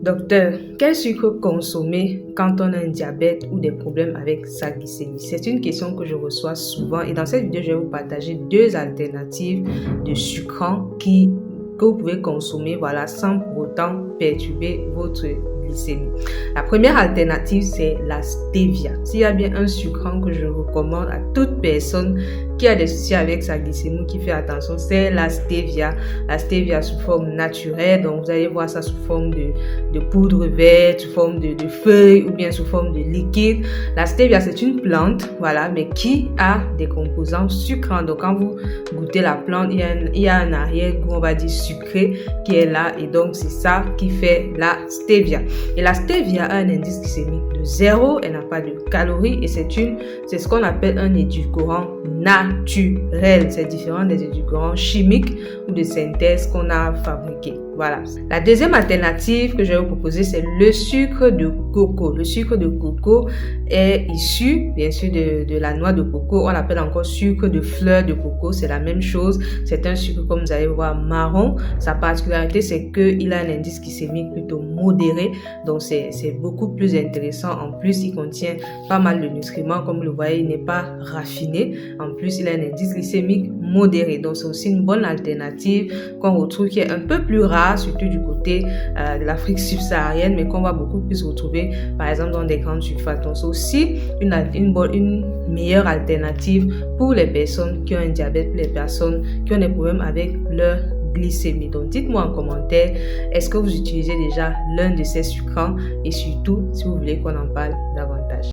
Docteur, quel sucre consommer quand on a un diabète ou des problèmes avec sa glycémie? C'est une question que je reçois souvent et dans cette vidéo, je vais vous partager deux alternatives de sucrants que vous pouvez consommer sans pour autant perturber votre glycémie. La première alternative, c'est la stevia. S'il y a bien un sucrant que je recommande à toute personne qui a des soucis avec sa glycémie, qui fait attention, c'est la stevia. La stevia sous forme naturelle, donc vous allez voir ça sous forme de poudre verte, sous forme de feuilles ou bien sous forme de liquide. La stevia, c'est une plante, mais qui a des composants sucrants. Donc quand vous goûtez la plante, il y a un arrière-goût, on va dire sucré, qui est là, et donc c'est ça qui fait la stevia. Et la stevia a un indice glycémique de 0, elle n'a pas de calories et c'est ce qu'on appelle un édulcorant naturel. C'est différent des édulcorants chimiques ou de synthèse qu'on a fabriqués. Voilà. La deuxième alternative que je vais vous proposer, c'est le sucre de coco. Le sucre de coco est issu, bien sûr, de la noix de coco. On l'appelle encore sucre de fleur de coco. C'est la même chose. C'est un sucre, comme vous allez voir, marron. Sa particularité, c'est qu'il a un indice glycémique plutôt modéré. Donc, c'est beaucoup plus intéressant. En plus, il contient pas mal de nutriments. Comme vous le voyez, il n'est pas raffiné. En plus, il a un indice glycémique modéré. Donc, c'est aussi une bonne alternative qu'on retrouve qui est un peu plus rare, surtout du côté de l'Afrique subsaharienne, mais qu'on va beaucoup plus retrouver, par exemple, dans des grandes surfaces. Donc, c'est aussi une meilleure alternative pour les personnes qui ont un diabète, pour les personnes qui ont des problèmes avec leur glycémie. Donc, dites-moi en commentaire, est-ce que vous utilisez déjà l'un de ces sucrants et surtout, si vous voulez qu'on en parle davantage.